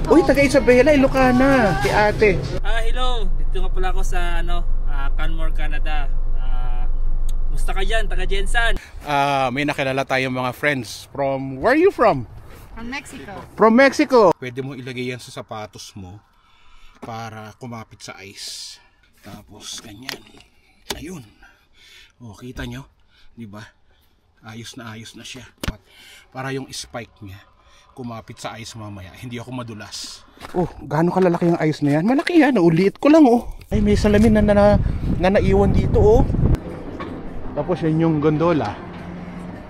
Uy, taga Isabela, Ilocana, si ate. Hello. Dito nga pala ako sa Canmore, Canada. Musta ka dyan, taga Jensan? May nakilala tayong mga friends from... Where are you from? From Mexico. From Mexico. Pwede mo ilagay yan sa sapatos mo para kumapit sa ice. Tapos ganyan. Ayun. O, kita nyo? Diba? Ayos na siya. Para yung spike niya kumapit sa ice mamaya. Hindi ako madulas. Oh, gaano kalalaki yung ice na yan? Malaki yan. Uliit ko lang oh. Ay, may salamin na naiwan dito oh. Tapos yan yung gondola.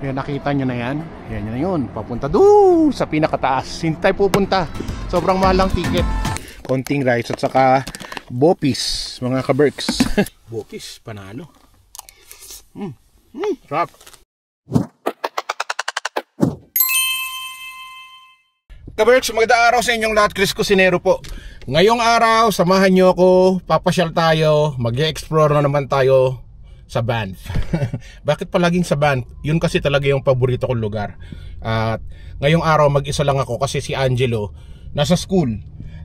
Yan, nakita nyo na yan. Yan yun. Papunta doon sa pinakataas. Hindi tayo pupunta. Sobrang mahalang ticket. Konting rice at saka bopis, mga kaberks. Bopis, panalo. Sarap. Kaberks, magandang araw sa inyong lahat. Chris Cusinero po. Ngayong araw, samahan nyo ako. Papasyal tayo. Mag-e-explore na naman tayo sa Banff. Bakit palaging sa Banff? Yun kasi talaga yung paborito kong lugar. At ngayong araw mag-isa lang ako kasi si Angelo nasa school.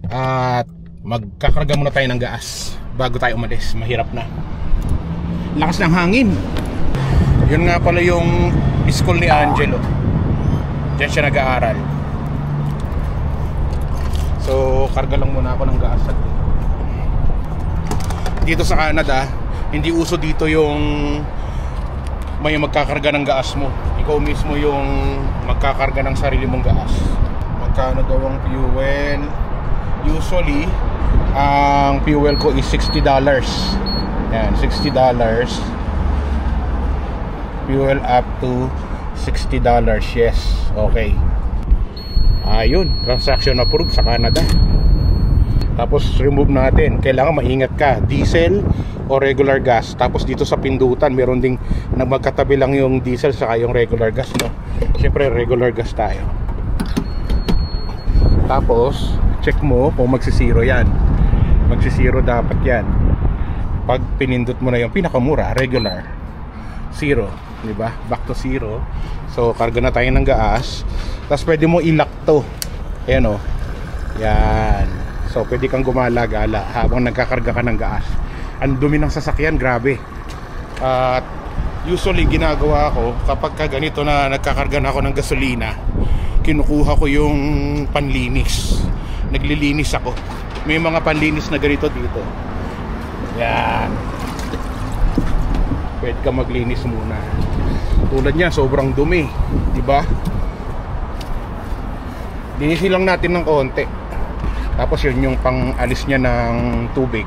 At magkakarga muna tayo ng gas bago tayo umalis. Mahirap na. Lakas ng hangin. Yun nga pala yung school ni Angelo. Diyan siya nag-aaral. So karga lang muna ako ng gas. Dito sa Canada, hindi uso dito yung may magkakarga ng gas mo. Ikaw mismo yung magkakarga ng sarili mong gas. Magkano daw ang fuel? Usually, ang fuel ko is $60. Yan, $60. Fuel up to $60. Yes, okay. Ayun, transaction approved sa Canada. Tapos remove natin. Kailangan maingat ka, diesel o regular gas. Tapos dito sa pindutan meron ding magkatabi lang yung diesel saka yung regular gas, no? Siyempre regular gas tayo. Tapos check mo kung magsisiro yan. Magsisiro dapat yan. Pag pinindot mo na yung pinakamura, regular, zero, diba? Back to zero. So karga na tayo ng gas. Tapos pwede mo i-lock to. Ayan o. Yan. So pwede kang gumala-gala habang nagkakarga ka ng gas. Ang dumi ng sasakyan, grabe. At usually ginagawa ko kapag ka ganito na nagkakarga na ako ng gasolina, kinukuha ko yung panlinis. Naglilinis ako. May mga panlinis na ganito dito. Yan. Pwede ka maglinis muna. Tulad niya, sobrang dumi, diba? Linisin lang natin ng konti. Tapos yun yung pang alis niya ng tubig.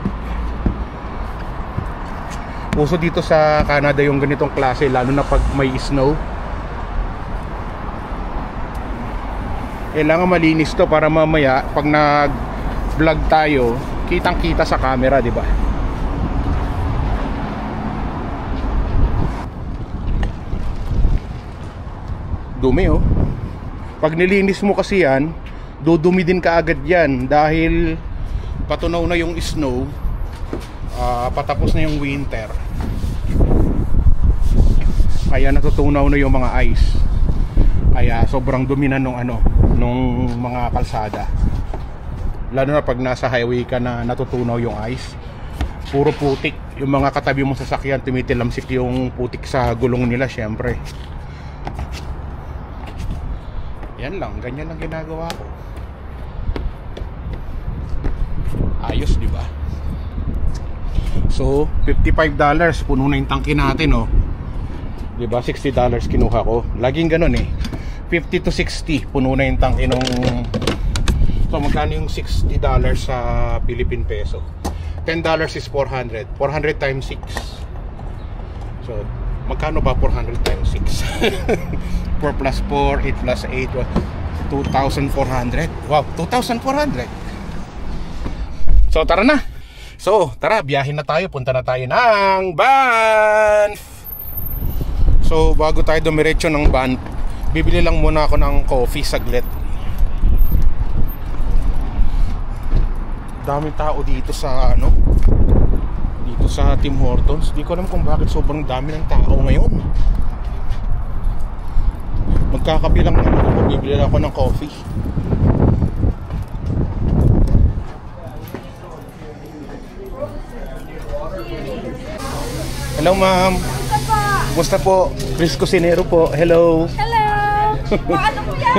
Uso dito sa Canada yung ganitong klase, lalo na pag may snow. Kailangan malinis to para mamaya pag nag-vlog tayo, kitang-kita sa camera, di ba? Dumi oh. Pag nilinis mo kasi yan, dudumi din kaagad yan dahil patunaw na yung snow. Patapos na yung winter. Kaya natutunaw na yung mga ice. Kaya sobrang dumi na nung mga kalsada. Lalo na pag nasa highway ka na natutunaw yung ice. Puro putik. Yung mga katabi mo sasakyan, tumitilamsik yung putik sa gulong nila, syempre. Yan lang, ganyan lang ginagawa ko. Ayos, di ba? So, $55 puno na yung tangke natin, oh. Di ba? $60 kinuha ko. Laging ganun eh. 50 to 60 puno na yung tangke nung. So, magkano yung $60 sa Philippine peso? $10 is 400. 400 times 6. So, magkano ba 400 times 6? 4 plus 4, 8 plus 8, 2,400. Wow, 2,400. So tara na. So tara, biyahin na tayo. Punta na tayo ng Banff. So bago tayo dumiretso ng Banff, bibili lang muna ako ng coffee saglit. Daming tao dito sa dito sa Tim Hortons. Di ko alam kung bakit sobrang dami ng tao ngayon. Magkakabilang naman ako, bibili ako ng coffee. Hello, ma'am. Kumusta po? Chris Cusinero po. Hello. Hello! Ano po yan?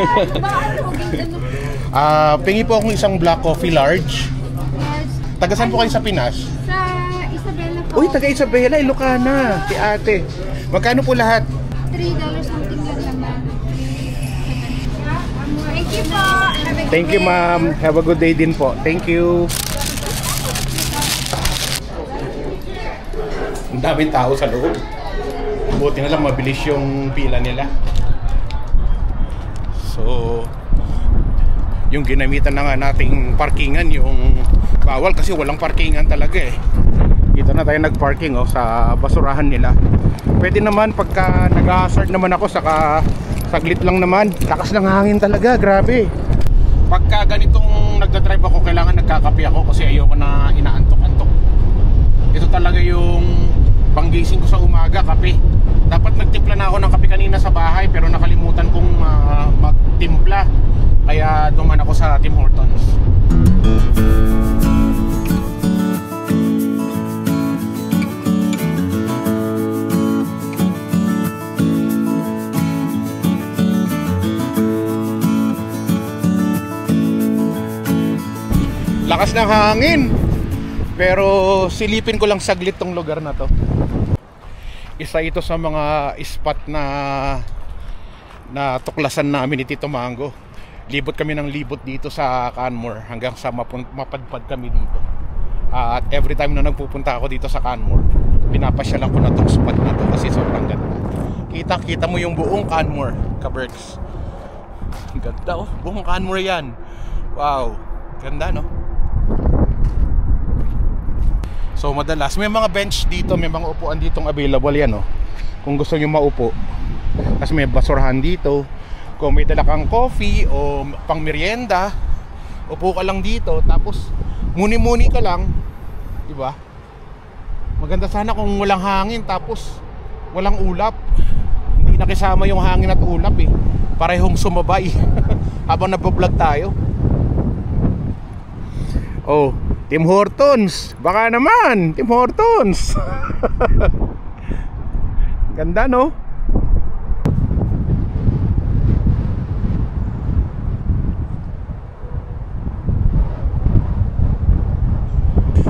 Pingi po akong isang black coffee large. Yes. Taga saan po kayo sa Pinas? Sa Isabela po. Uy, taga Isabela, Ilocana. Si ate. Magkano po lahat? $3 something lang naman. Thank you po. Have a good Thank you, day. ma'am. Have a good day din po. Thank you. Ang daming tao sa loob. Buti na lang mabilis yung pila nila. So, yung ginamitan na nga nating parkingan, yung bawal kasi walang parkingan talaga eh. Dito na tayo nagparking sa basurahan nila. Pwede naman pagka nag-hazard naman ako, saka saglit lang naman. Lakas ng hangin talaga, grabe. Pagka ganitong nagdadrive ako, kailangan nagkakape ako kasi ayoko na inaantok-antok. Ito talaga yung panggising ko sa umaga, kape. Dapat nagtimpla na ako ng kape kanina sa bahay pero nakalimutan kong magtimpla. Kaya duman ako sa Tim Hortons. Lakas ng hangin. Pero silipin ko lang saglit tong lugar na to. Isa ito sa mga spot na tuklasan namin ni Tito Mango. Libot kami ng libot dito sa Canmore hanggang sa mapadpad kami dito. At every time na nagpupunta ako dito sa Canmore, pinapasyalan ko na tong spot na to kasi sobrang ganda. Kita mo yung buong Canmore, ka-Berks. Ganda oh, buong Canmore yan. Wow, ganda no? So madalas may mga bench dito, may mga upuan ditong available yan oh. Kung gusto niyo maupo. Kasi may basurahan dito. Kung may dala kang coffee o pang merienda, upo ka lang dito tapos muni-muni ka lang, 'di ba? Maganda sana kung walang hangin tapos walang ulap. Hindi nakisama yung hangin at ulap eh. Parehong sumabay habang nagbo-vlog tayo. Oh, Tim Hortons. Baka naman, Tim Hortons. Ganda no?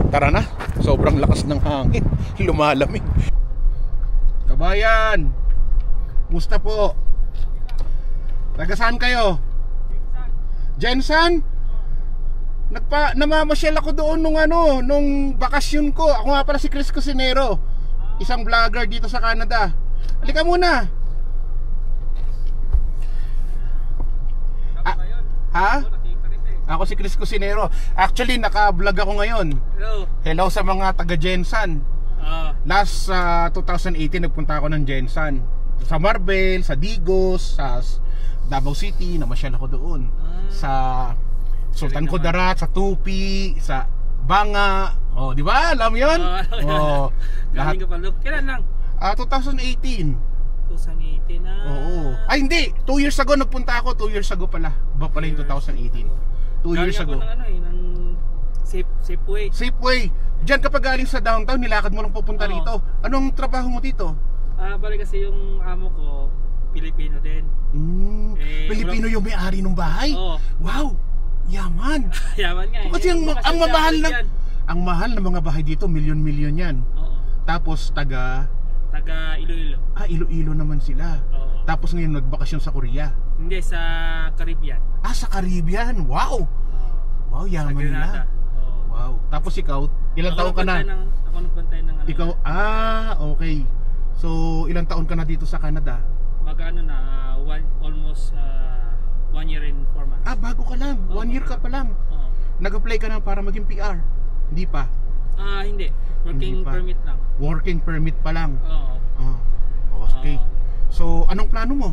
Tara na, sobrang lakas ng hangin. Lumalamig. Kabayan, musta po? Taga saan kayo? Jensen? Namamasyal ako doon nung bakasyon ko. Ako nga pala si Chris Cusinero, isang vlogger dito sa Canada. Halika muna. Ha? Ako si Chris Cusinero. Actually, naka-vlog ako ngayon. Hello sa mga taga Jensen. Last 2018 nagpunta ako ng Jensen. Sa Marbel, sa Digos, sa Davao City, namasyal ako doon. Sa Sultan Kudarat, sa Tupi, sa Banga. Oh, di ba? Alam 'yon? Oh. Lahat. Kailan lang? 2018. 2018 na. Oo. Ay hindi, 2 years ago nagpunta ako, 2 years ago pala. Ba pala yung 2018. 2 years ago. Ng Safeway. Safeway. Diyan kapag galing sa downtown, nilakad mo lang pupunta rito. Anong trabaho mo dito? Bali kasi yung amo ko Pilipino din. Pilipino yung may-ari ng bahay? Oo. Wow. Yaman. Yaman nga. Kasi ang mahal ng mga bahay dito, milyon-milyon yan. Oo. Tapos taga Iloilo. Iloilo naman sila. Oo. Tapos ngayon nagbakasyon sa Korea. Hindi, sa Caribbean. Sa Caribbean. Wow. Wow, yaman nila. Wow. Tapos ikaw, ilang taon ka na? Ako nagbantay ng Ikaw, okay. So, ilang taon ka na dito sa Canada? Magkano na, almost 1 year and 4 months. Bago ka lang. 1 year ka pa lang. Nag-apply ka na para maging PR? Hindi pa? Hindi. Working permit lang. Working permit pa lang? Oo. Okay. So, anong plano mo?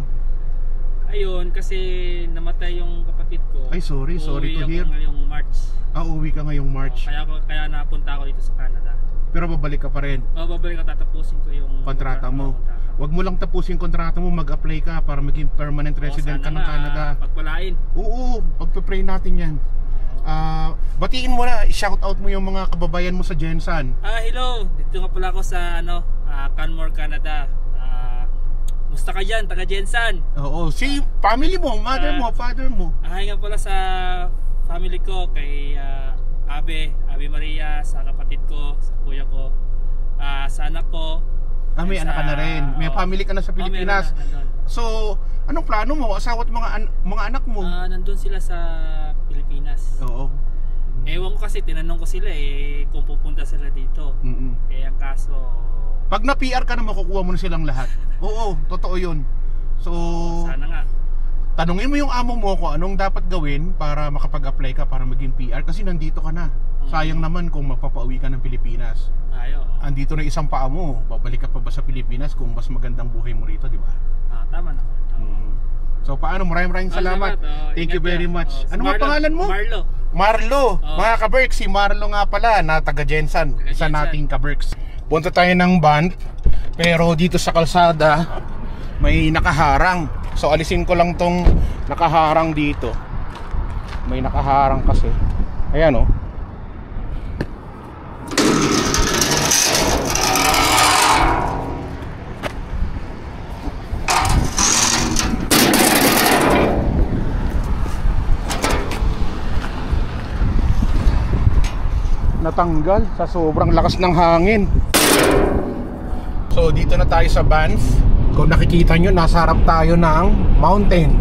Ayun, kasi namatay yung kapatid ko. Ay, sorry to hear. Uuwi ako ngayong March. Uuwi ka ngayong March. Kaya napunta ako dito sa Canada. Pero babalik ka pa rin? Babalik ka, tatapusin ko yung kontrata mo. Huwag mo lang tapusin kontrata mo, mag-apply ka para maging permanent resident ka ng Canada. Pagpalain. Oo, pagpe-pray natin yan. Batiin mo na, i-shoutout mo yung mga kababayan mo sa Jensan. Hello. Dito nga pala ako sa Canmore, Canada. Musta ka dyan, taga Jensan? Oo, si family mo, mother mo, father mo. Nga pala sa family ko, kay Abe Maria, sa kapatid ko, sa kuya ko, sa anak ko. May anak ka na rin. May family ka na sa Pilipinas. So, anong plano mo? Asawa at mga anak mo? Nandun sila sa Pilipinas. Oo. Ewan ko kasi, tinanong ko sila kung pupunta sila dito. Ang kaso... Pag na-PR ka na, makukuha mo na silang lahat. Oo, totoo yun. So, sana nga. Tanungin mo yung amo mo kung anong dapat gawin para makapag-apply ka para maging PR kasi nandito ka na. Sayang naman kung magpapauwi ka ng Pilipinas. Andito na isang paa mo, babalik ka pa ba sa Pilipinas kung mas magandang buhay mo rito, di ba? Tama naman. So paano, maraming salamat. Thank you very much. Ano nga pangalan mo? Marlo. Mga ka-Berks, si Marlo nga pala na taga Jensan, isa nating ka-Berks. Punta tayo ng band, pero dito sa kalsada may nakaharang. So alisin ko lang tong nakaharang dito. May nakaharang kasi. Ayan oh. Natanggal sa sobrang lakas ng hangin. So dito na tayo sa Banff. Kung nakikita nyo, nasa harap tayo ng mountain.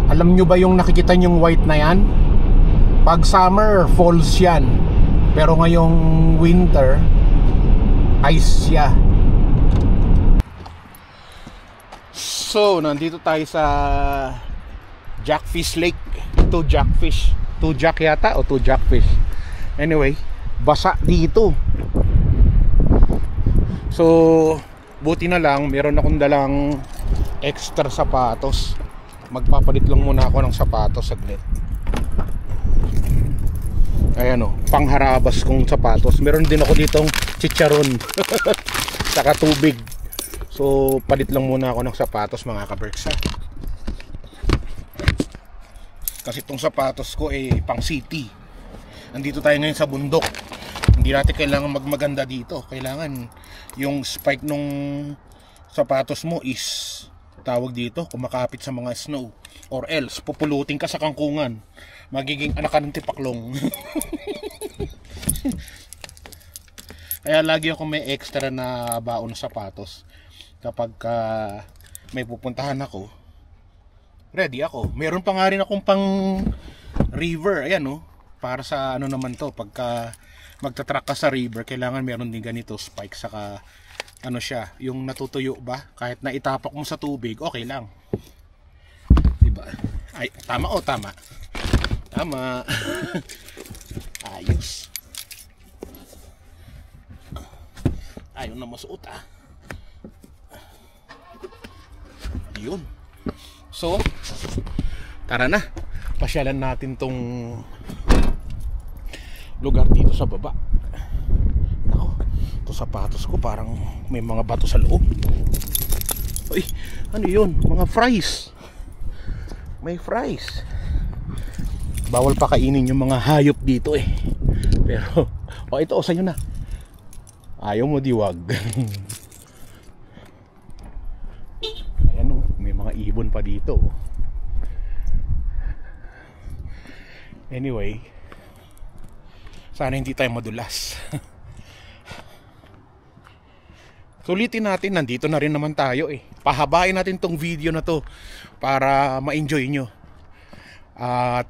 Alam nyo ba yung nakikita nyong white na yan? Pag summer, falls yan. Pero ngayong winter, ice siya. So nandito tayo sa Jackfish Lake. Two Jack yata o two Jackfish. Anyway, basa dito. So, buti na lang meron akong dalang extra sapatos. Magpapalit lang muna ako ng sapatos saglit. Ayan o, pangharabas kong sapatos. Meron din ako ditong chicharon saka tubig. So, palit lang muna ako ng sapatos mga ka-Berks. Kasi itong sapatos ko pang city. Nandito tayo ngayon sa bundok. Hindi natin kailangan magmaganda dito. Kailangan yung spike nung sapatos mo is tawag dito, kumakapit sa mga snow. Or else, pupulutin ka sa kangkungan. Magiging anak ka ng tipaklong. Kaya lagi ako may extra na baon na sapatos. Kapag may pupuntahan ako, ready ako. Meron pa nga rin akong pang river. Ayan o. Para sa ano naman to, pagka magtatrack ka sa river, kailangan meron din ganito spike, saka ano siya, yung natutuyo ba, kahit na itapak mo sa tubig, okay lang, diba? Ay, tama o tama? Tama. Ayos. Ayaw na masuot yun. So tara na, pasyalan natin tong lugar dito sa baba. Nako, ito sapatos ko parang may mga bato sa loob. Uy, ano yun? Mga fries. May fries. Bawal pa kainin yung mga hayop dito Pero, ito sa'yo na. Ayaw mo diwag. Ayan o, may mga ibon pa dito. Anyway, sana hindi tayo madulas. Sulitin natin, nandito na rin naman tayo Pahabain natin tong video na to para ma-enjoy nyo. At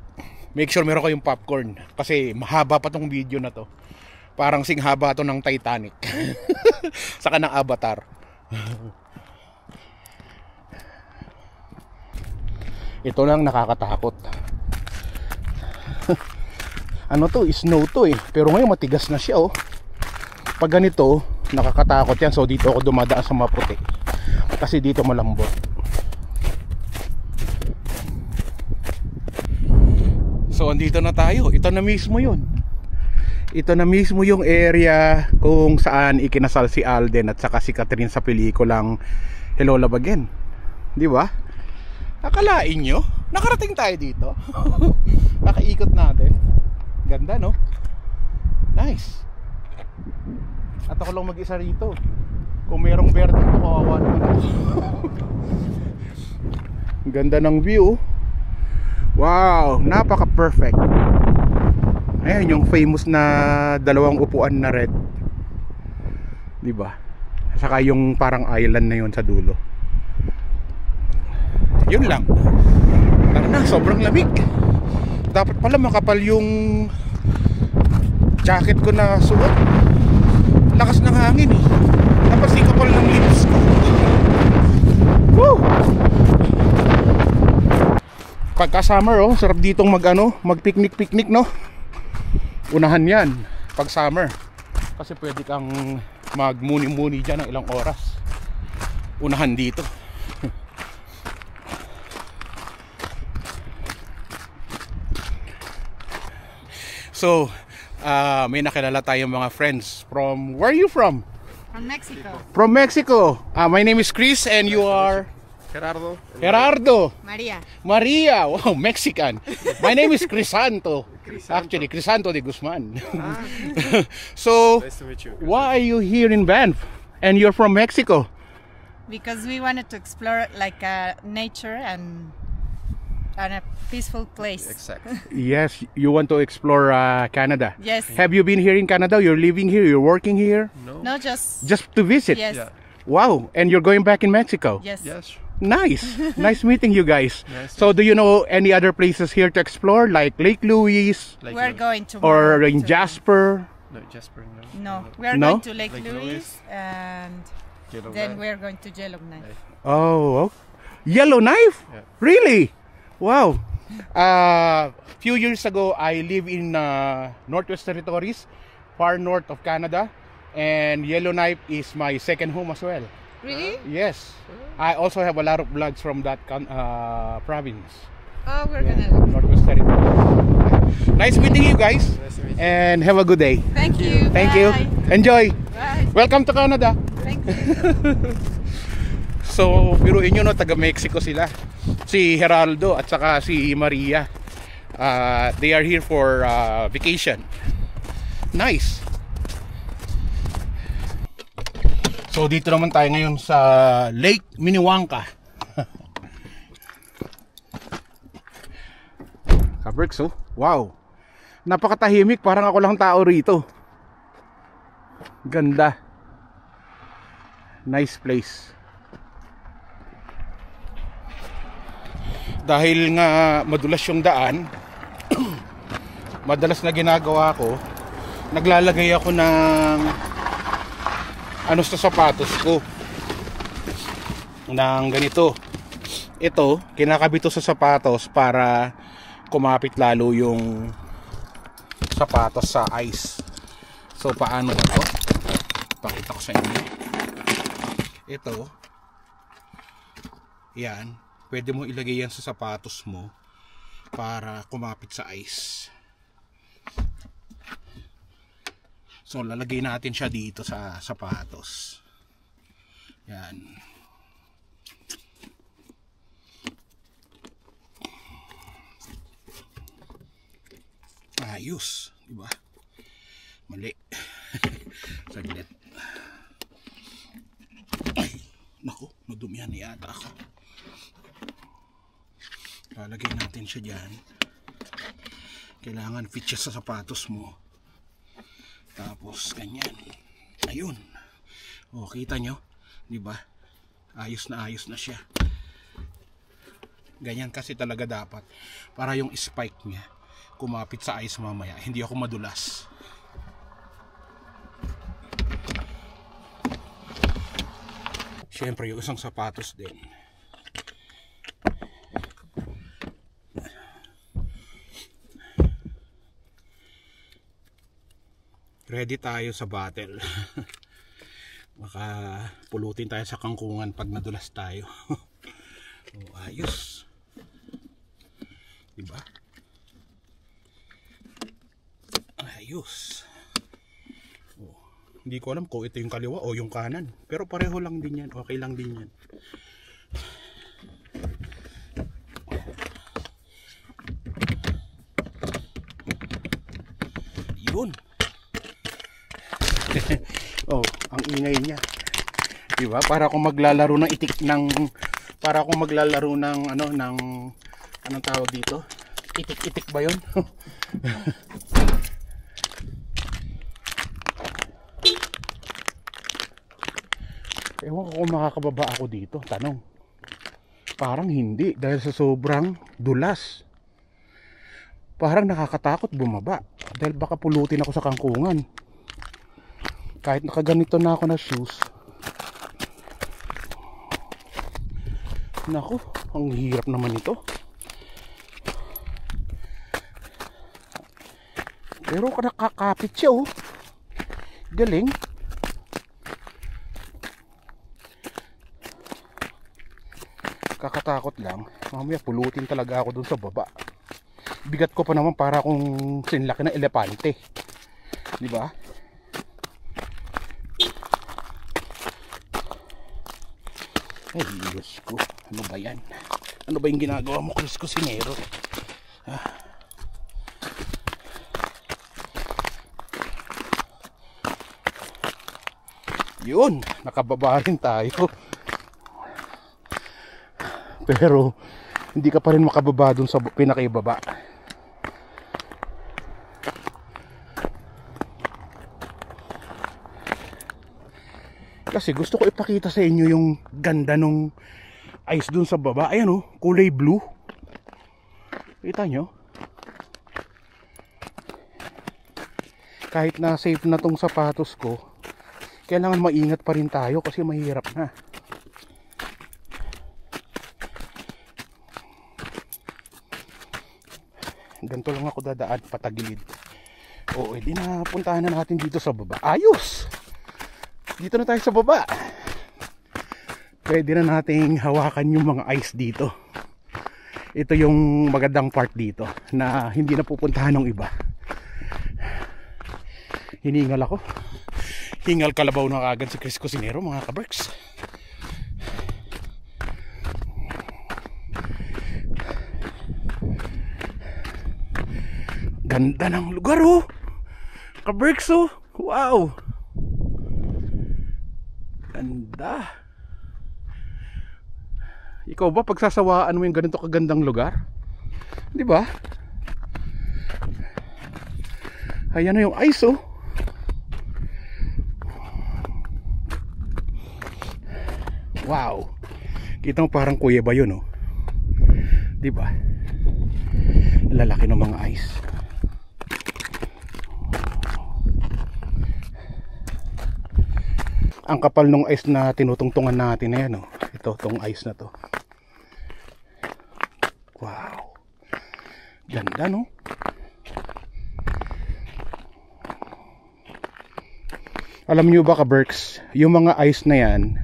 make sure meron kayong popcorn kasi mahaba pa tong video na to. Parang singhaba to ng Titanic. Saka ng Avatar. Ito lang nakakatakot. Ano to, snow to pero ngayon matigas na siya Pag ganito, nakakatakot yan. So dito ako dumadaan sa maputi kasi dito malambot. So andito na tayo. Ito na mismo yun. Ito na mismo yung area kung saan ikinasal si Alden at saka si Catherine sa pelikulang Hello Love Again. Di ba? Nakalain nyo? Nakarating tayo dito. Nakaikot natin. Ganda, no? Nice. At ako lang mag-isa rito. Kung merong bear dito, kawawa naman ako. Ganda ng view. Wow, napaka-perfect. Ayan yung famous na dalawang upuan na red. Diba? Saka yung parang island na yun sa dulo. Yun lang. Tara na, sobrang lamig. Dapat pala makapal yung jacket ko na suot. Lakas ng hangin eh. Dapat sikapal ng lips ko. Woo! Pagka summer, oh, sarap ditong mag-picnic, no? Unahan yan pag summer. Kasi pwede kang magmuni-muni dyan ng ilang oras. Unahan dito. So, may nakilala tayong mga friends from... Where are you from? From Mexico. From Mexico. My name is Chris and you are... Gerardo. Maria. Wow, Mexican. My name is Crisanto. Actually, Crisanto de Guzman. So, Nice to meet you. why are you here in Banff? And you're from Mexico? Because we wanted to explore like nature and a peaceful place. Exactly. Yes, you want to explore Canada. Yes. Have you been here in Canada? You're living here? You're working here? No, just To visit? yes, Yeah. Wow, and you're going back in Mexico? yes. Yes. Nice. Nice meeting you guys. Nice So do you know any other places here to explore, like Lake Louise Like We're going to or in Jasper? No, Jasper. No. No, we're No? going to Lake Lake Louise and then we're going to Yellowknife. Oh, Yellowknife? Yeah. Really? Wow. Few years ago, I live in Northwest Territories, far north of Canada, and Yellowknife is my second home as well. Really? Yes. I also have a lot of vlogs from that province. Oh, we're gonna look. Northwest Territories. Nice meeting you guys. Nice to meet you. And have a good day. Thank you. Thank you. Bye. Enjoy. Bye. Welcome to Canada. Thank you. So, biruin nyo, no, taga Mexico sila. Si Geraldo at saka si Maria. They are here for vacation. Nice. So, dito naman tayo ngayon sa Lake Minnewanka. Kabricks, oh. Wow. Napakatahimik, parang ako lang tao rito. Ganda. Nice place. Dahil nga madulas yung daan, madalas na ginagawa ko, naglalagay ako ng sa sapatos ko ng ganito. Ito, kinakabit sa sapatos para kumapit lalo yung sapatos sa ice. So paano ba ito? Pakita ko sa inyo. Ito, yan, pwede mo ilagay yan sa sapatos mo para kumapit sa ice. So lalagay natin siya dito sa sapatos. Yan. Ayos, di ba? Mali. Saglit. Ay, naku, nadumihan yata ako. Lalagay natin siya diyan. Kailangan fit siya sa sapatos mo. Tapos ganyan. Ayun. Oh, kita nyo, 'di ba? Ayos na siya. Ganyan kasi talaga dapat para yung spike niya kumapit sa ice mamaya, hindi ako madulas. Siyempre yung isang sapatos din. Ready tayo sa battle. Baka pulutin tayo sa kangkungan pag nadulas tayo. Oh, ayos. Diba? Ayos. Oh, hindi ko alam kung ito yung kaliwa o yung kanan. Pero pareho lang din yan. Okay lang din yan. Yun. Oh, ang ingay niya. Diba? Para akong maglalaro ng itik ng ano ng anong tawag dito? Itik-itik ba 'yon? Ewan ko kung makakababa ako dito. Tanong. Parang hindi dahil sa sobrang dulas. Parang nakakatakot bumaba dahil baka pulutin ako sa kangkungan. Kahit nakaganito na ako na shoes. Naku, ang hirap naman ito. Pero nakakapit siya oh. Galing. Kakatakot lang. Mamaya pulutin talaga ako dun sa baba. Bigat ko pa naman para akong sinlaki ng elepante. Di ba? Ay, Diyos ko. Ano ba yan? Ano ba yung ginagawa mo, Chris Cusinero? Yun, nakababa rin tayo. Pero hindi ka pa rin makababa dun sa pinakaibaba. Kasi gusto ko ipakita sa inyo yung ganda nung ice dun sa baba. Ayan oh, kulay blue. Kita nyo? Kahit na safe na tong sapatos ko, kailangan maingat pa rin tayo kasi mahirap na. Ganito lang ako dadaan, patagilid. Oo, edi na puntahan na natin dito sa baba. Ayos! Dito na tayo sa baba. Pwede na nating hawakan yung mga ice dito. Ito yung magandang part dito na hindi na pupuntahan ng iba. Hiningal ako. Hingal kalabaw na kagad si Chris Cusinero, mga kaberks. Ganda ng lugar oh. Kaberks oh. Wow. Ganda. Ikaw ba pagsasawaan mo yung ganito kagandang lugar? Di ba? Ayan na yung ice oh. Wow. Kita mo parang kuya ba yun oh. Di ba? Lalaki ng mga ice. Ang kapal ng ice na tinutungtungan natin na yan oh. Ito, tong ice na to. Wow. Ganda no? Alam nyo ba kaberks, yung mga ice na yan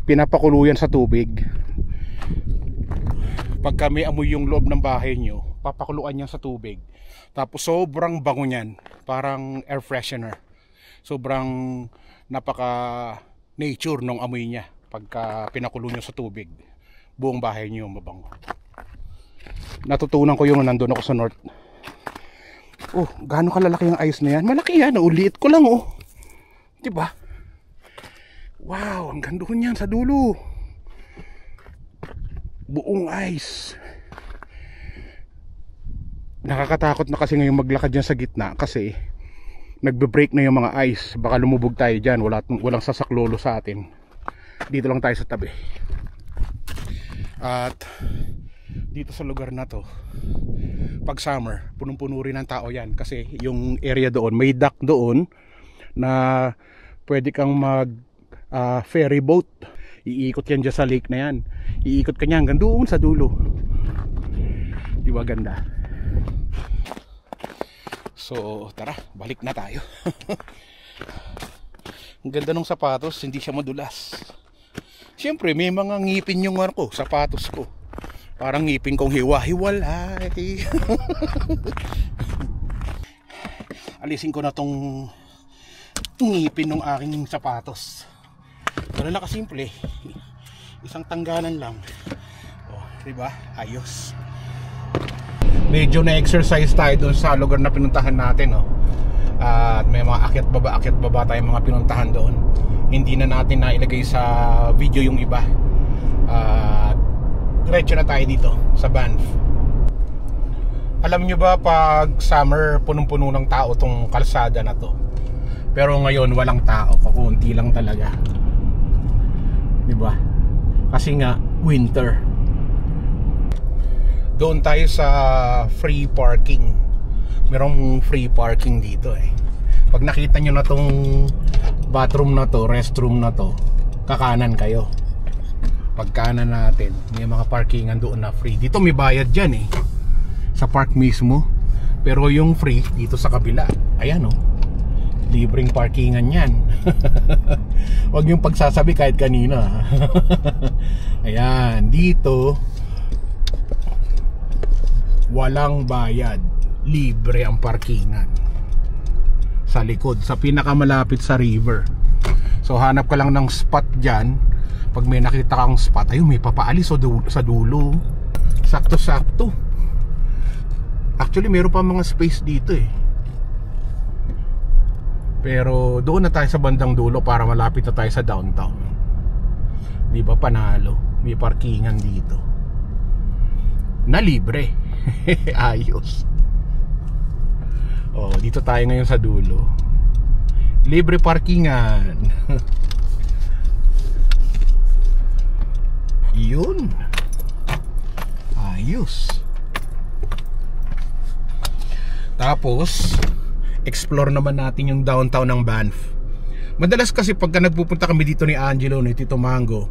pinapakuluyan sa tubig. Pag kami amoy yung loob ng bahay nyo, papakuluan yan sa tubig. Tapos sobrang bango nyan. Parang air freshener. Sobrang napaka nature nung amoy niya pagka pinakulo nyo sa tubig. Buong bahay nyo mabango. Natutunan ko yung nandun ako sa north. Oh, gaano kalalaki yung ice na yan? Malaki yan, uliit ko lang oh. Diba? Wow, ang ganda ko niyan sa dulo. Buong ice. Nakakatakot na kasi ngayon maglakad dyan sa gitna kasi nagbe-break na yung mga ice. Baka lumubog tayo dyan. Walang sasaklolo sa atin. Dito lang tayo sa tabi. At dito sa lugar na to, pag summer, punong-puno rin ng tao yan. Kasi yung area doon, may dock doon na pwede kang mag ferry boat. Iikot yan dyan sa lake na yan. Iikot ka niya hanggang doon sa dulo. Di ba ganda? So tara, balik na tayo. Ang ganda ng sapatos, hindi siya madulas. Siyempre may mga ngipin yung ko, sapatos ko. Parang ngipin kong hiwa-hiwalay. Alisin ko na tong ngipin ng aking sapatos. Wala na kasimple. Isang tanggalan lang. Oh, diba? Ayos. medyo na-exercise tayo doon sa lugar na pinuntahan natin, no? At may mga akyat baba tayong mga pinuntahan doon. Hindi na natin nailagay sa video yung iba. Diretso na tayo dito sa Banff. Alam nyo ba, pag summer, punong-puno ng tao tong kalsada na to. Pero ngayon walang tao, kakunti lang talaga. Diba? Kasi nga winter. Doon tayo sa free parking. Merong free parking dito eh. Pag nakita nyo na tong bathroom na to, restroom na to, kakanan kayo. Pag kanan natin, may mga parkingan doon na free. Dito may bayad dyan eh, sa park mismo. Pero yung free dito sa kabila, ayan oh, libreng parkingan yan. Huwag yung pagsasabi kahit kanina. Ayan, dito walang bayad, libre ang parkingan sa likod, sa pinakamalapit sa river. So hanap ka lang ng spot dyan. Pag may nakita kang spot, ayun, may papaalis sa dulo. Sakto-sakto. Actually meron pa mga space dito eh. Pero doon na tayo sa bandang dulo para malapit na tayo sa downtown. Di ba, panalo? May parkingan dito na libre. Ayos. Oh, dito tayo ngayon sa dulo. Libre parkingan. Yun. Ayos. Tapos explore naman natin yung downtown ng Banff. Madalas kasi pagka nagpupunta kami dito ni Angelo, ni Tito Mango,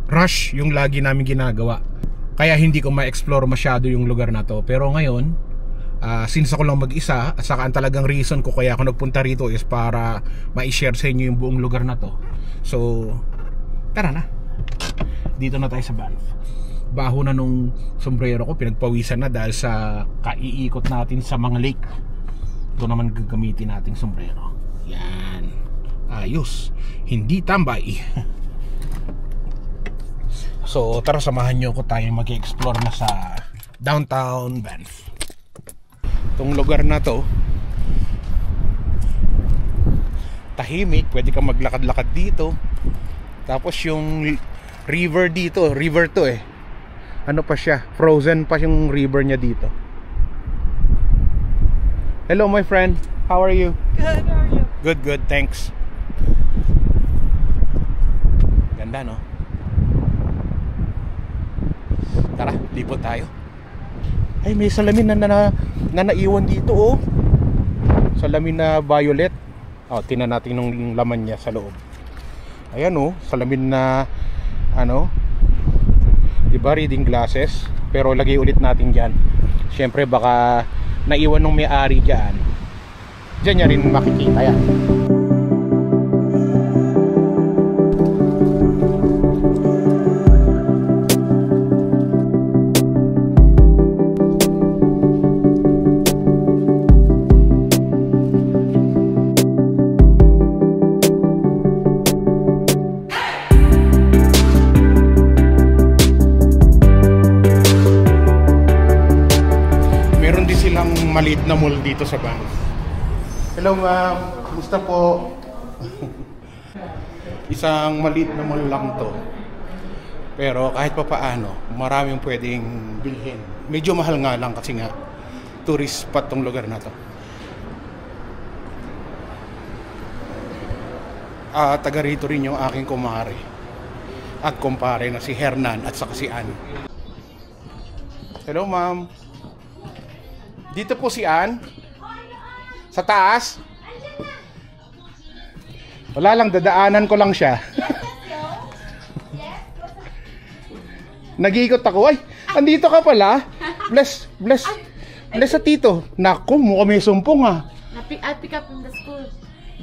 rush yung lagi namin ginagawa. Kaya hindi ko ma-explore masyado yung lugar na to. Pero ngayon, since ako lang mag-isa, at saka ang talagang reason ko kaya ako nagpunta rito is para ma-share sa inyo yung buong lugar na to. So, tara na. Dito na tayo sa Banff. Baho na nung sombrero ko, pinagpawisan na dahil sa kaiikot natin sa mga lake. Ito naman gagamitin nating sombrero. Yan. Ayos. Hindi tambay. So tara, samahan nyo ko, tayo mag-explore na sa downtown Banff. Itong lugar na to tahimik, pwede kang maglakad-lakad dito. Tapos yung river dito, river to eh, ano pa siya, frozen pa yung river niya dito. Hello my friend, how are you? Good, how are you? Good, good, thanks. Ganda no? Tara, lipot tayo. Ay, may salamin na naiwan dito oh. Salamin na violet. Oh, tingnan natin yung laman niya sa loob. Ayan oh, salamin na ano, diba, reading glasses. Pero lagay ulit natin dyan. Siyempre baka naiwan ng may-ari dyan. Dyan niya rin makikita yan. Maliit na mall dito sa Banff. Hello ma'am, kumusta po? Isang maliit na mall lang to. Pero kahit pa paano, maraming pwedeng bilhin. Medyo mahal nga lang kasi nga tourist spot tong lugar na to. Taga rito rin yung aking kumare at kumpare na si Hernan at saka si Ann. Hello ma'am. Dito po si Ann. Sa taas. Wala lang, dadaanan ko lang siya. Nag-iikot ako. Ay, andito ka pala. Bless sa tito. Naku, mukha may sumpong ah. I pick up from the school.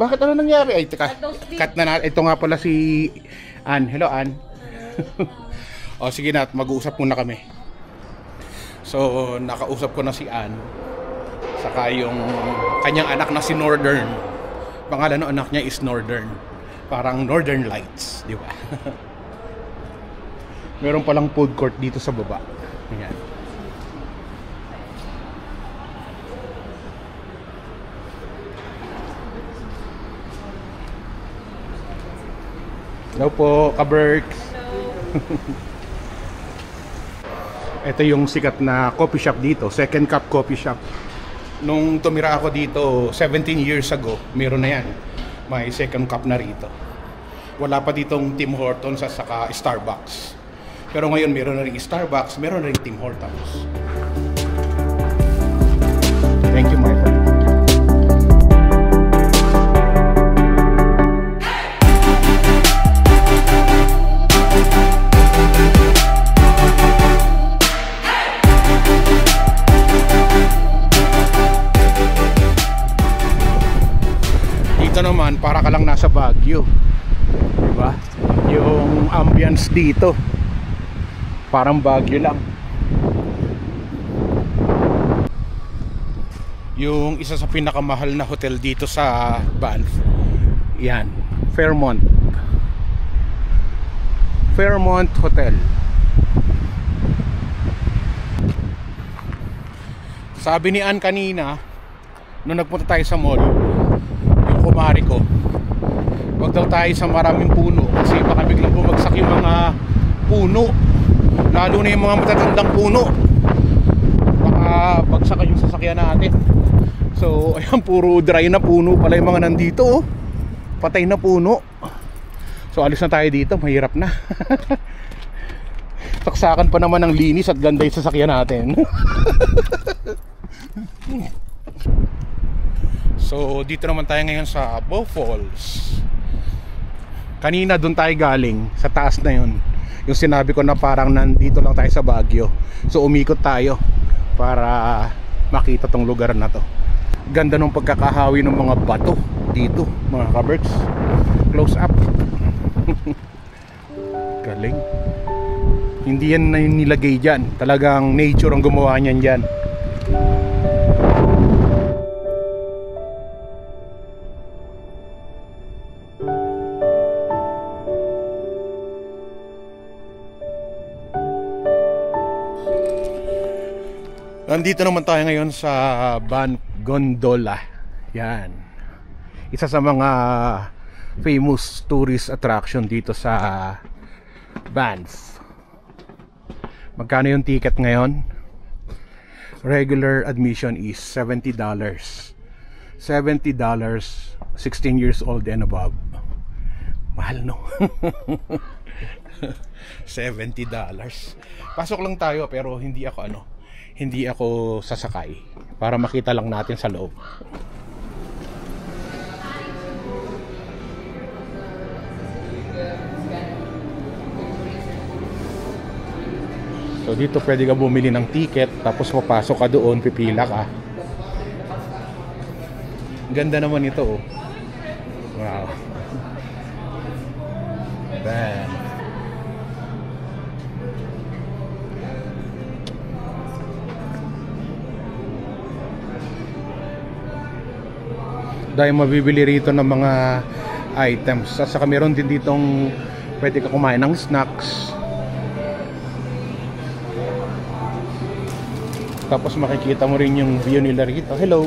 Bakit, ano nangyari? Ay, teka, cut na natin. Ito nga pala si Ann. Hello Ann. O sige na, mag-uusap muna kami. So, nakausap ko na si Ann. Saka yung kanyang anak na si Northern. Pangalan ng anak niya is Northern. Parang Northern Lights, di ba? Meron palang food court dito sa baba. Ayan. Hello po, ka-Berks. Ito yung sikat na coffee shop dito, Second Cup Coffee Shop. Nung tumira ako dito 17 years ago, meron na yan. May Second Cup na rito. Wala pa ditong Tim Hortons at saka Starbucks. Pero ngayon meron na rin Starbucks, meron na rin Tim Hortons. Thank you, my friend. Dito naman para ka lang nasa Baguio, diba? Yung ambience dito parang Baguio lang. Yung isa sa pinakamahal na hotel dito sa Banff, yan, Fairmont Hotel. Sabi ni Ann kanina nung nagpunta tayo sa mall, yung kumari ko, wag daw tayo sa maraming puno kasi baka biglang bumagsak yung mga puno, lalo na yung mga matatandang puno, baka bagsakan yung sasakyan natin. So ayan, puro dry na puno pala yung mga nandito, oh. Patay na puno. So alis na tayo dito, mahirap na. Saksakan pa naman ng linis at ganda yung sasakyan natin. So dito naman tayo ngayon sa Bow Falls. Kanina doon tayo galing, sa taas na yun. Yung sinabi ko na parang nandito lang tayo sa Baguio. So umikot tayo para makita tong lugar na to. Ganda ng pagkakahawi ng mga bato dito, mga ka-Berks. Close up. Galing. Hindi yan na nilagay dyan, talagang nature ang gumawa niyan dyan. Nandito naman tayo ngayon sa Banff Gondola. Yan, isa sa mga famous tourist attraction dito sa Banff. Magkano yung ticket ngayon? Regular admission is $70. $70, 16 years old and above. Mahal, no? $70. Pasok lang tayo pero hindi ako sasakay para makita lang natin sa loob. So dito pwede ka bumili ng ticket, tapos papasok ka doon, pipila ka. Ganda naman ito, oh. Wow. Bam. Dahil mabibili rito ng mga items. Saka meron din ditong pwede ka kumain ng snacks. Tapos makikita mo rin yung view nila rito. Hello.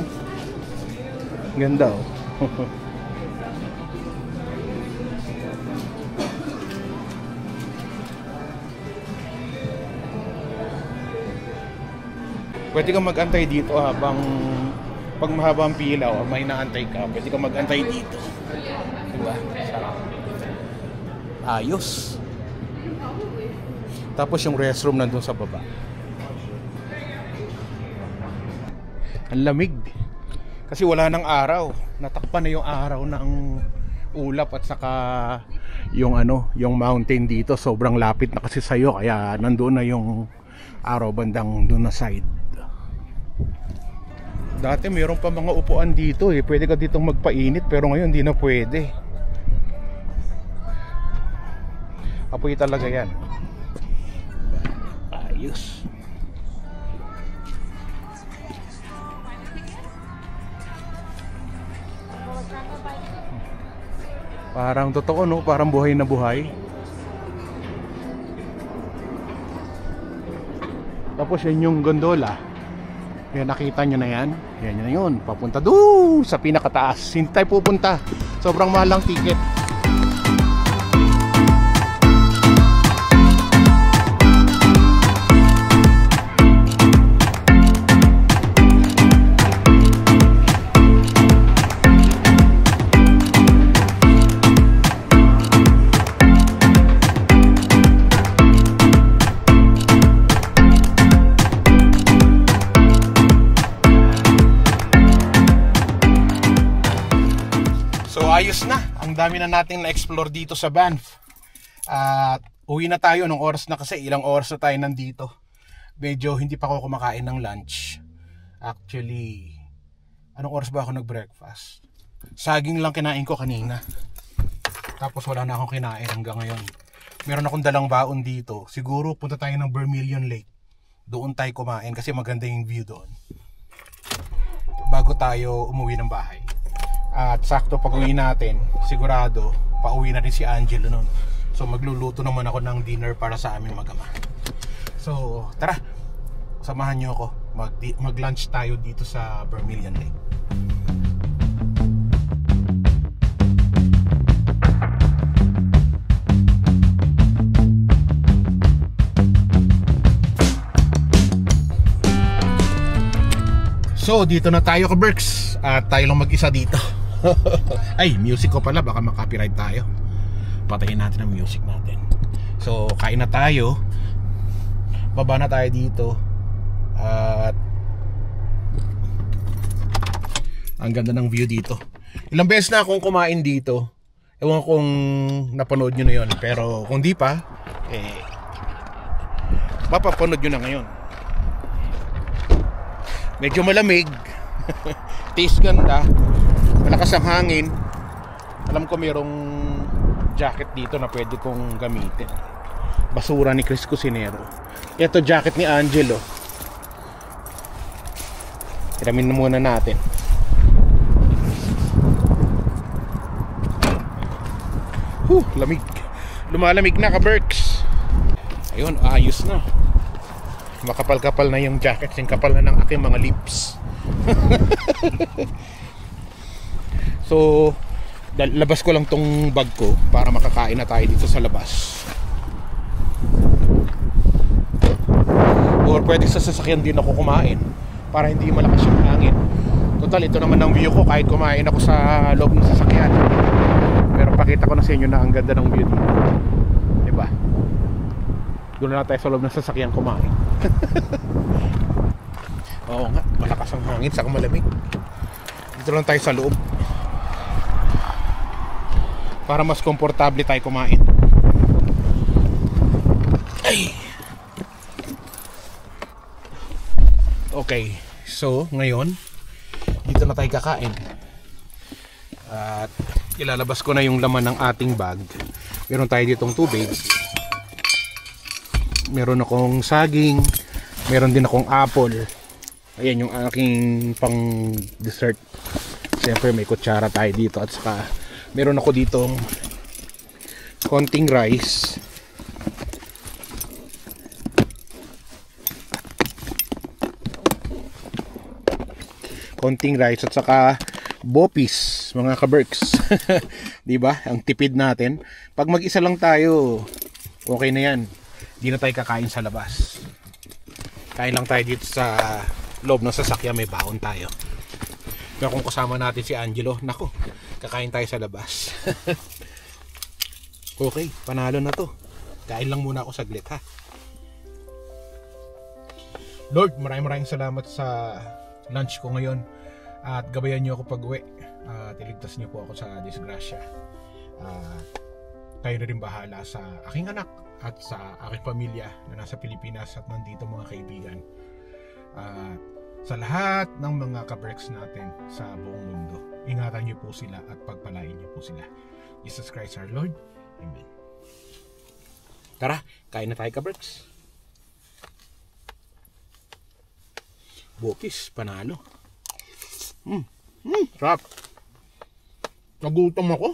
Ganda, oh. Pwede kang mag-antay dito habang pag mahaba ang pila o may naantay ka, pwede kang mag-antay dito. Diba? Sarap. Ayos. Tapos yung restroom nandun sa baba. Ang lamig. Kasi wala nang araw. Natakpan na yung araw ng ulap at saka yung yung mountain dito sobrang lapit na kasi sa'yo, kaya nandoon na yung araw bandang doon na side. Dati mayroon pa mga upuan dito, eh. Pwede ka ditong magpainit pero ngayon hindi na pwede. Apoy talaga yan. Ayos. Parang totoo, no? Parang buhay na buhay. Tapos yan yung gondola. Yan, nakita nyo na yan. Yan na yun. Papunta doon sa pinakataas. Hindi tayo pupunta. Sobrang mahal ang ticket. ayos na. Ang dami na nating na-explore dito sa Banff. At uwi na tayo ng oras na kasi ilang oras na tayo nandito. Medyo hindi pa ako kumakain ng lunch. Actually, anong oras ba ako nag-breakfast? Saging lang kinain ko kanina. Tapos wala na akong kinain hanggang ngayon. Meron akong dalang baon dito. Siguro punta tayo ng Vermilion Lake. Doon tayo kumain kasi maganda yung view doon. Bago tayo umuwi ng bahay. At sakto pag uwi natin, sigurado pauwi na rin si Angelo noon. So magluluto naman ako ng dinner para sa aming mag-ama. So tara, samahan niyo ako. Mag-lunch tayo dito sa Vermilion Lake. So dito na tayo ka-Berks. At tayo lang mag-isa dito. Ay, music ko pala, baka makapiright tayo. Patayin natin ang music natin. So kain na tayo. Baba na tayo dito. At ang ganda ng view dito. Ilang beses na akong kumain dito. Ewan kung napanood nyo na yun. Pero kung di pa, mapapanood nyo na ngayon. Medyo malamig. Taste ganda. Malakas ang hangin. Alam ko mayroong jacket dito na pwede kong gamitin. Basura ni Chris Cusinero. Ito jacket ni Angelo. Hiramin na muna natin. Lamig. Lumalamig na ka-Berks. Ayun, ayos na. Makapal-kapal na yung jacket. Yung kapal na ng aking mga lips. So labas ko lang tong bag ko para makakain na tayo dito sa labas. Or pwede sa sasakyan din ako kumain para hindi malakas yung hangin. Total, ito naman ang view ko kahit kumain ako sa loob ng sasakyan. Pero pakita ko na sa inyo na ang ganda ng view dito. Diba? Doon na tayo sa loob ng sasakyan kumain. Oo nga, malakas ang hangin saka malamig. Dito lang tayo sa loob para mas komportable tayo kumain. Ay. Okay, so ngayon dito na tayo kakain. At ilalabas ko na yung laman ng ating bag. Meron tayo ditong tubig. Meron akong saging. Meron din akong apple. Ayan yung aking pang dessert. Siyempre may kutsara tayo dito. At saka meron ako ditong konting rice. Konting rice at saka bopis, mga ka-Berks. Diba? Ang tipid natin. Pag mag-isa lang tayo, okay na yan. Di na tayo kakain sa labas. Kain lang tayo dito sa loob ng sasakyan, may baon tayo. Pero kung kasama natin si Angelo, nako, kakain tayo sa labas. Okay, panalo na to. Kain lang muna ako saglit, ha. Lord, maraming salamat sa lunch ko ngayon. At gabayan niyo ako pag uwi. At iligtas niyo po ako sa disgrasya. Kayo na rin bahala sa aking anak at sa aking pamilya na nasa Pilipinas at nandito, mga kaibigan. Sa lahat ng mga ka-Berks natin sa buong mundo, ingatan niyo po sila at pagpalain niyo po sila. Jesus Christ our Lord. Amen. Tara, kain na tayo, ka-Berks. Bopis, panalo. Sarap. Nagutom ako.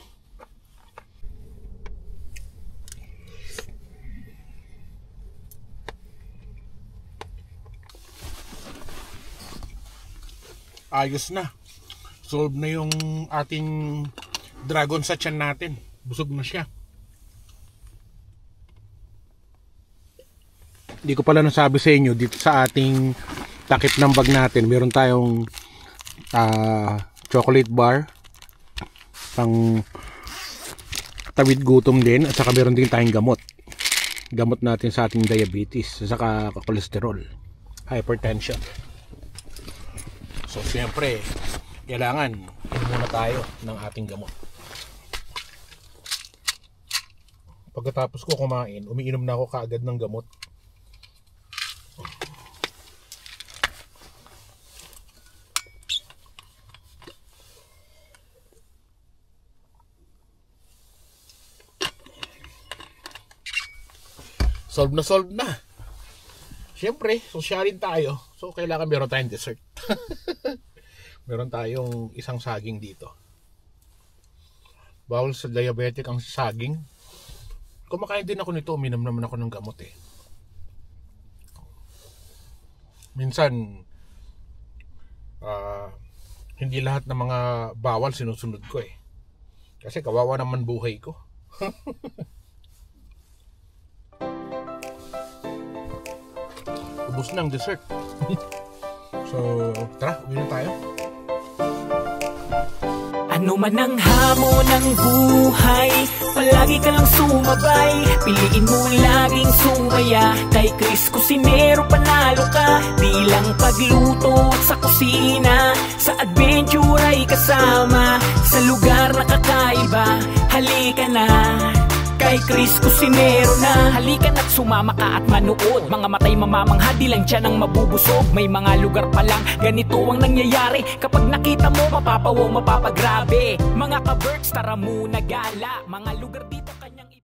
Ayos na. Solve na yung ating dragon sa tiyan natin. Busog na siya. Hindi ko pala nasabi sa inyo, dito sa ating takip ng bag natin, meron tayong chocolate bar pang tawid gutom din, at saka meron din tayong gamot natin sa ating diabetes, at saka cholesterol, hypertension. So siyempre kailangan muna tayo ng ating gamot. Pagkatapos ko kumain, umiinom na ako kaagad ng gamot. Solve na. Siyempre, sosyalin tayo. So, kailangan meron tayong dessert. Meron tayong isang saging dito. Bawal sa diabetic ang saging. Kumakain din ako nito. Uminom naman ako ng gamot eh. Minsan, hindi lahat ng mga bawal sinusunod ko eh. Kasi kawawa naman buhay ko. Ubus na ang dessert. So, tara, uwi na tayo. Ano man ang hamon ng buhay, palagi ka lang sumabay. Piliin mo laging sumaya. Kay Chris Cusinero panalo ka. Di lang pagluto at sa kusina, sa adventure ay kasama. Sa lugar na kakaiba, halika na. Kay Chris Cusinero na. Halika na't sumama ka at manood. Mga matay mamamangha, di lang dyan ang mabubusog. May mga lugar pa lang ganito ang nangyayari. Kapag nakita mo, mapapawaw, mapapagrabe. Mga ka-Berks, tara muna gala. Mga lugar dito